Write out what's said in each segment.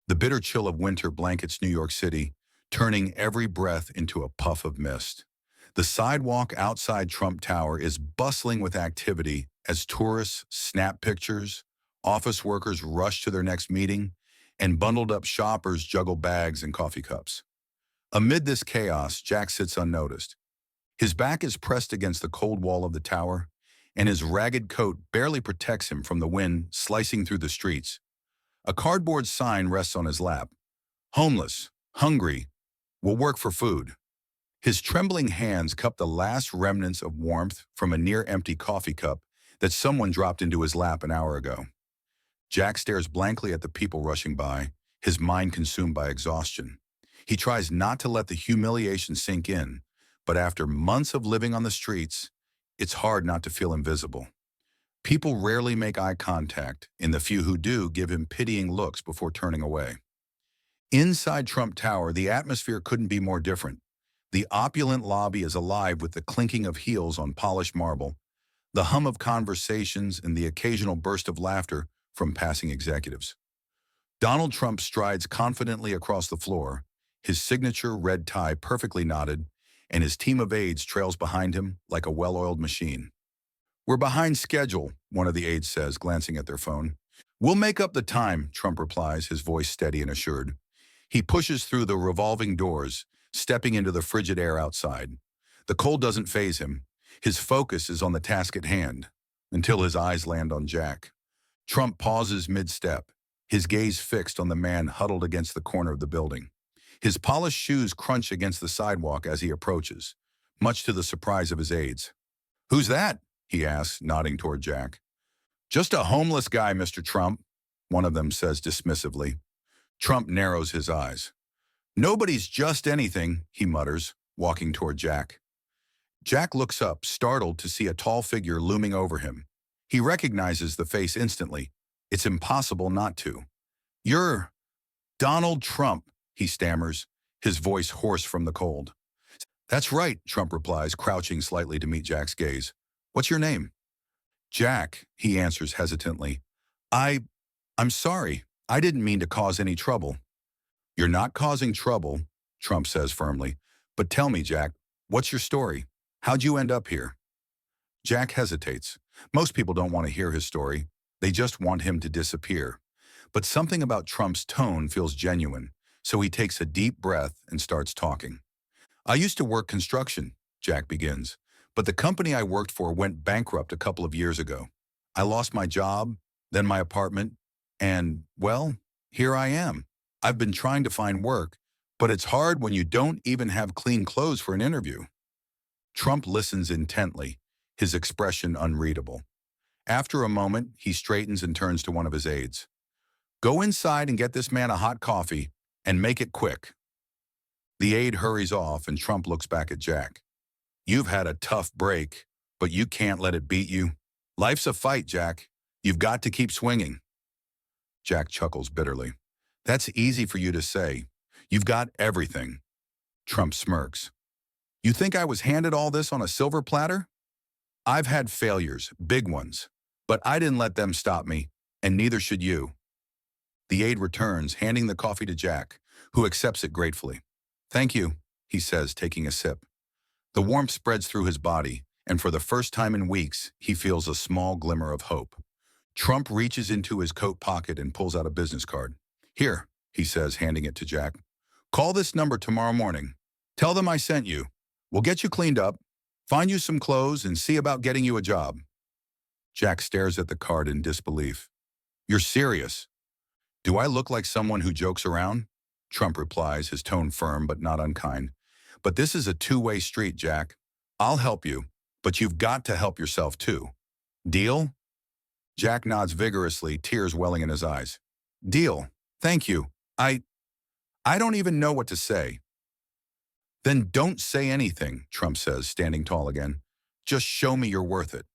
The bitter chill of winter blankets New York City, turning every breath into a puff of mist. The sidewalk outside Trump Tower is bustling with activity as tourists snap pictures, office workers rush to their next meeting, and bundled up shoppers juggle bags and coffee cups. Amid this chaos, Jack sits unnoticed. His back is pressed against the cold wall of the tower, and his ragged coat barely protects him from the wind slicing through the streets. A cardboard sign rests on his lap. Homeless, hungry, will work for food. His trembling hands cup the last remnants of warmth from a near-empty coffee cup that someone dropped into his lap an hour ago. Jack stares blankly at the people rushing by, his mind consumed by exhaustion. He tries not to let the humiliation sink in, but after months of living on the streets, it's hard not to feel invisible. People rarely make eye contact, and the few who do give him pitying looks before turning away. Inside Trump Tower, the atmosphere couldn't be more different. The opulent lobby is alive with the clinking of heels on polished marble, the hum of conversations, and the occasional burst of laughter from passing executives. Donald Trump strides confidently across the floor, his signature red tie perfectly knotted, and his team of aides trails behind him like a well-oiled machine. "We're behind schedule," one of the aides says, glancing at their phone. "We'll make up the time," Trump replies, his voice steady and assured. He pushes through the revolving doors, stepping into the frigid air outside. The cold doesn't faze him. His focus is on the task at hand, until his eyes land on Jack. Trump pauses mid-step, his gaze fixed on the man huddled against the corner of the building. His polished shoes crunch against the sidewalk as he approaches, much to the surprise of his aides. "Who's that?" he asks, nodding toward Jack. "Just a homeless guy, Mr. Trump," one of them says dismissively. Trump narrows his eyes. "Nobody's just anything," he mutters, walking toward Jack. Jack looks up, startled to see a tall figure looming over him. He recognizes the face instantly. It's impossible not to. "You're Donald Trump," he stammers, his voice hoarse from the cold. "That's right," Trump replies, crouching slightly to meet Jack's gaze. "What's your name?" "Jack," he answers hesitantly. I'm sorry. I didn't mean to cause any trouble." "You're not causing trouble," Trump says firmly. "But tell me, Jack, what's your story? How'd you end up here?" Jack hesitates. Most people don't want to hear his story. They just want him to disappear. But something about Trump's tone feels genuine, so he takes a deep breath and starts talking. "I used to work construction," Jack begins, "but the company I worked for went bankrupt a couple of years ago. I lost my job, then my apartment, and, well, here I am. I've been trying to find work, but it's hard when you don't even have clean clothes for an interview." Trump listens intently, his expression unreadable. After a moment, he straightens and turns to one of his aides. "Go inside and get this man a hot coffee, and make it quick." The aide hurries off, and Trump looks back at Jack. "You've had a tough break, but you can't let it beat you. Life's a fight, Jack. You've got to keep swinging." Jack chuckles bitterly. "That's easy for you to say. You've got everything." Trump smirks. "You think I was handed all this on a silver platter? I've had failures, big ones, but I didn't let them stop me, and neither should you." The aide returns, handing the coffee to Jack, who accepts it gratefully. "Thank you," he says, taking a sip. The warmth spreads through his body, and for the first time in weeks, he feels a small glimmer of hope. Trump reaches into his coat pocket and pulls out a business card. "Here," he says, handing it to Jack. "Call this number tomorrow morning. Tell them I sent you. We'll get you cleaned up, find you some clothes, and see about getting you a job." Jack stares at the card in disbelief. "You're serious?" "Do I look like someone who jokes around?" Trump replies, his tone firm but not unkind. "But this is a two-way street, Jack. I'll help you, but you've got to help yourself too. Deal?" Jack nods vigorously, tears welling in his eyes. "Deal. Thank you. I don't even know what to say." "Then don't say anything," Trump says, standing tall again. "Just show me you're worth it."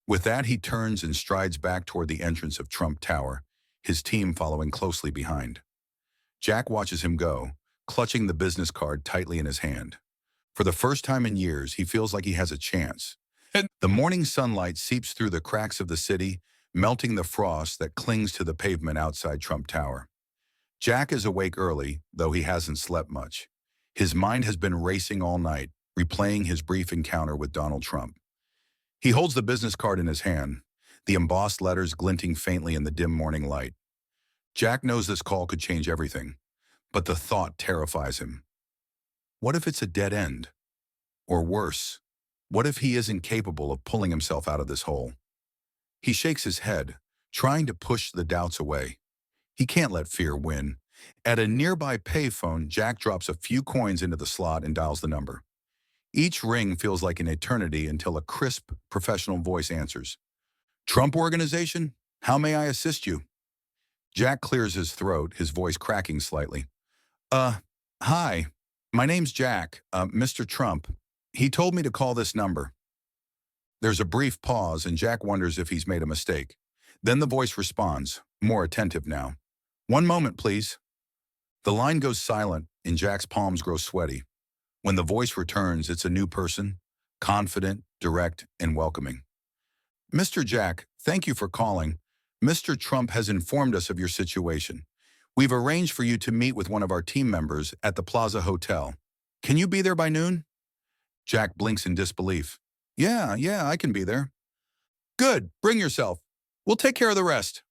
With that, he turns and strides back toward the entrance of Trump Tower, his team following closely behind. Jack watches him go, clutching the business card tightly in his hand. For the first time in years, he feels like he has a chance. The morning sunlight seeps through the cracks of the city, melting the frost that clings to the pavement outside Trump Tower. Jack is awake early, though he hasn't slept much. His mind has been racing all night, replaying his brief encounter with Donald Trump. He holds the business card in his hand, the embossed letters glinting faintly in the dim morning light. Jack knows this call could change everything, but the thought terrifies him. What if it's a dead end? Or worse, what if he isn't capable of pulling himself out of this hole? He shakes his head, trying to push the doubts away. He can't let fear win. At a nearby payphone, Jack drops a few coins into the slot and dials the number. Each ring feels like an eternity until a crisp, professional voice answers. Trump Organization? How may I assist you? Jack clears his throat, his voice cracking slightly. Hi. My name's Jack, Mr. Trump. He told me to call this number. There's a brief pause, and Jack wonders if he's made a mistake. Then the voice responds, more attentive now. One moment, please. The line goes silent, and Jack's palms grow sweaty. When the voice returns, it's a new person, confident, direct, and welcoming. Mr. Jack, thank you for calling. Mr. Trump has informed us of your situation. We've arranged for you to meet with one of our team members at the Plaza Hotel. Can you be there by noon? Jack blinks in disbelief. Yeah, I can be there. Good, bring yourself. We'll take care of the rest.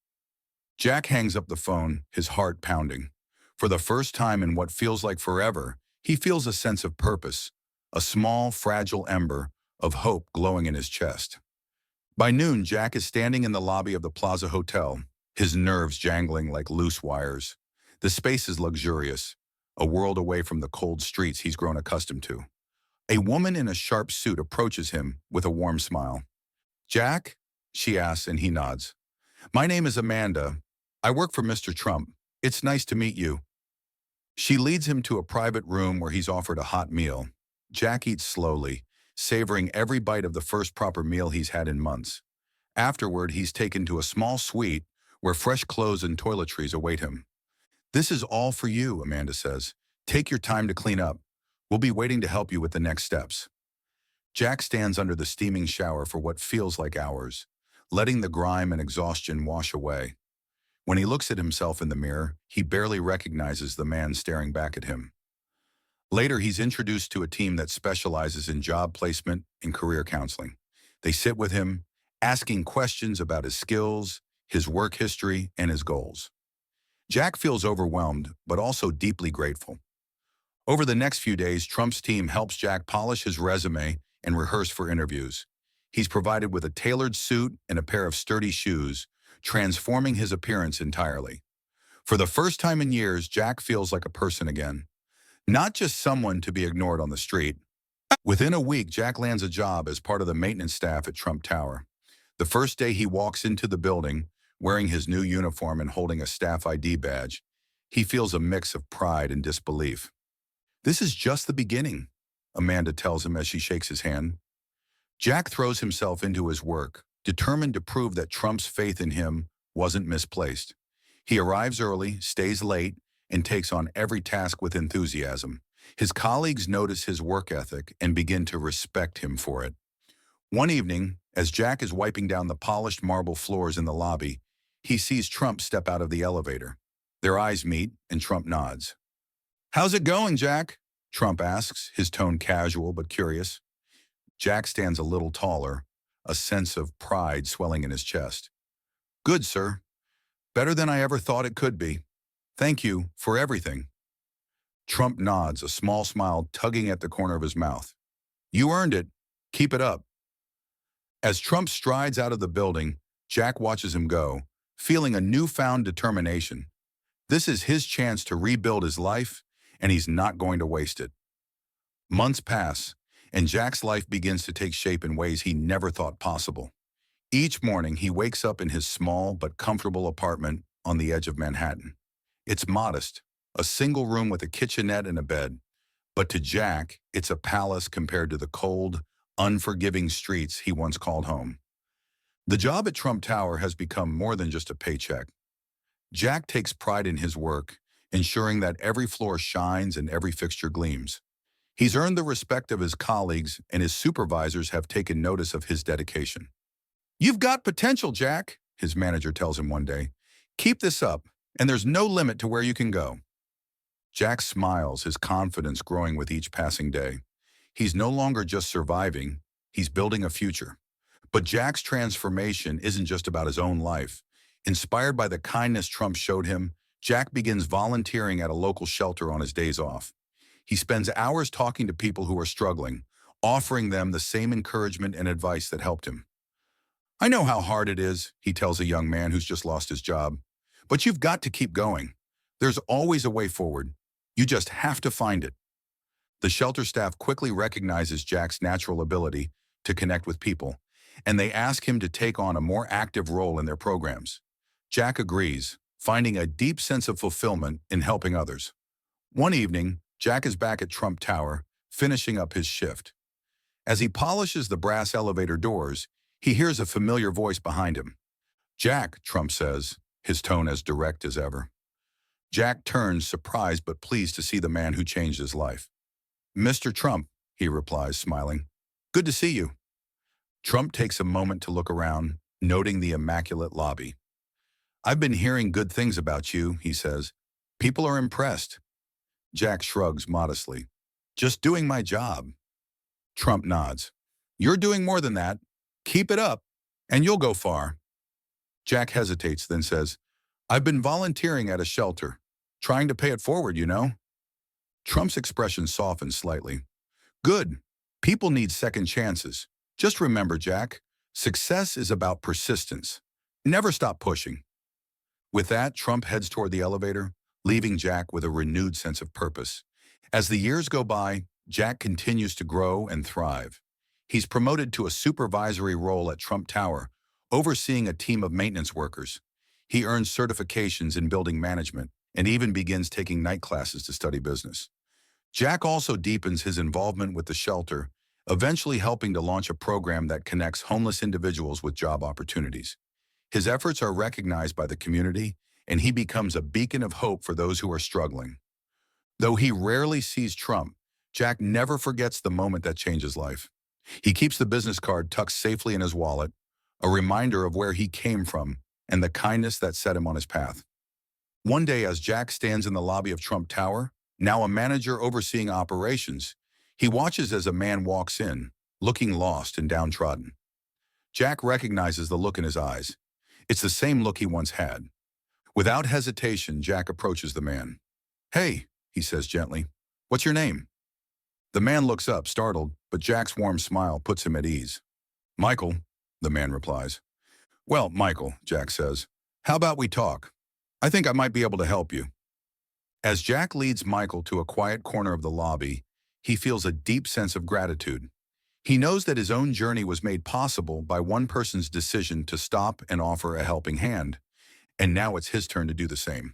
Jack hangs up the phone, his heart pounding. For the first time in what feels like forever, he feels a sense of purpose, a small, fragile ember of hope glowing in his chest. By noon, Jack is standing in the lobby of the Plaza Hotel, his nerves jangling like loose wires. The space is luxurious, a world away from the cold streets he's grown accustomed to. A woman in a sharp suit approaches him with a warm smile. Jack? She asks, and he nods. My name is Amanda. I work for Mr. Trump. It's nice to meet you. She leads him to a private room where he's offered a hot meal. Jack eats slowly, savoring every bite of the first proper meal he's had in months. Afterward, he's taken to a small suite where fresh clothes and toiletries await him. This is all for you, Amanda says. Take your time to clean up. We'll be waiting to help you with the next steps. Jack stands under the steaming shower for what feels like hours, letting the grime and exhaustion wash away. When he looks at himself in the mirror, he barely recognizes the man staring back at him. Later, he's introduced to a team that specializes in job placement and career counseling. They sit with him, asking questions about his skills, his work history, and his goals. Jack feels overwhelmed, but also deeply grateful. Over the next few days, Trump's team helps Jack polish his resume and rehearse for interviews. He's provided with a tailored suit and a pair of sturdy shoes, transforming his appearance entirely. For the first time in years, Jack feels like a person again, not just someone to be ignored on the street. Within a week, Jack lands a job as part of the maintenance staff at Trump Tower. The first day he walks into the building, wearing his new uniform and holding a staff ID badge, he feels a mix of pride and disbelief. This is just the beginning, Amanda tells him as she shakes his hand. Jack throws himself into his work, determined to prove that Trump's faith in him wasn't misplaced. He arrives early, stays late, and takes on every task with enthusiasm. His colleagues notice his work ethic and begin to respect him for it. One evening, as Jack is wiping down the polished marble floors in the lobby, he sees Trump step out of the elevator. Their eyes meet, and Trump nods. How's it going, Jack? Trump asks, his tone casual but curious. Jack stands a little taller, a sense of pride swelling in his chest. Good, sir. Better than I ever thought it could be. Thank you for everything. Trump nods, a small smile tugging at the corner of his mouth. You earned it. Keep it up. As Trump strides out of the building, Jack watches him go, feeling a newfound determination. This is his chance to rebuild his life, and he's not going to waste it. Months pass, and Jack's life begins to take shape in ways he never thought possible. Each morning, he wakes up in his small but comfortable apartment on the edge of Manhattan. It's modest, a single room with a kitchenette and a bed. But to Jack, it's a palace compared to the cold, unforgiving streets he once called home. The job at Trump Tower has become more than just a paycheck. Jack takes pride in his work, ensuring that every floor shines and every fixture gleams. He's earned the respect of his colleagues, and his supervisors have taken notice of his dedication. You've got potential, Jack, his manager tells him one day. Keep this up, and there's no limit to where you can go. Jack smiles, his confidence growing with each passing day. He's no longer just surviving, he's building a future. But Jack's transformation isn't just about his own life. Inspired by the kindness Trump showed him, Jack begins volunteering at a local shelter on his days off. He spends hours talking to people who are struggling, offering them the same encouragement and advice that helped him. I know how hard it is, he tells a young man who's just lost his job. But you've got to keep going. There's always a way forward. You just have to find it. The shelter staff quickly recognizes Jack's natural ability to connect with people, and they ask him to take on a more active role in their programs. Jack agrees, finding a deep sense of fulfillment in helping others. One evening, Jack is back at Trump Tower, finishing up his shift. As he polishes the brass elevator doors, he hears a familiar voice behind him. Jack, Trump says, his tone as direct as ever. Jack turns, surprised but pleased to see the man who changed his life. Mr. Trump, he replies, smiling. Good to see you. Trump takes a moment to look around, noting the immaculate lobby. I've been hearing good things about you, he says. People are impressed. Jack shrugs modestly. Just doing my job. Trump nods. You're doing more than that. Keep it up, and you'll go far. Jack hesitates, then says, I've been volunteering at a shelter, trying to pay it forward, you know. Trump's expression softens slightly. Good. People need second chances. Just remember, Jack, success is about persistence. Never stop pushing. With that, Trump heads toward the elevator, leaving Jack with a renewed sense of purpose. As the years go by, Jack continues to grow and thrive. He's promoted to a supervisory role at Trump Tower, overseeing a team of maintenance workers. He earns certifications in building management and even begins taking night classes to study business. Jack also deepens his involvement with the shelter, eventually helping to launch a program that connects homeless individuals with job opportunities. His efforts are recognized by the community, and he becomes a beacon of hope for those who are struggling. Though he rarely sees Trump, Jack never forgets the moment that changed his life. He keeps the business card tucked safely in his wallet, a reminder of where he came from and the kindness that set him on his path. One day, as Jack stands in the lobby of Trump Tower, now a manager overseeing operations, he watches as a man walks in, looking lost and downtrodden. Jack recognizes the look in his eyes. It's the same look he once had. Without hesitation, Jack approaches the man. Hey, he says gently, what's your name? The man looks up, startled, but Jack's warm smile puts him at ease. Michael, the man replies. Well, Michael, Jack says, how about we talk? I think I might be able to help you. As Jack leads Michael to a quiet corner of the lobby, he feels a deep sense of gratitude. He knows that his own journey was made possible by one person's decision to stop and offer a helping hand, and now it's his turn to do the same.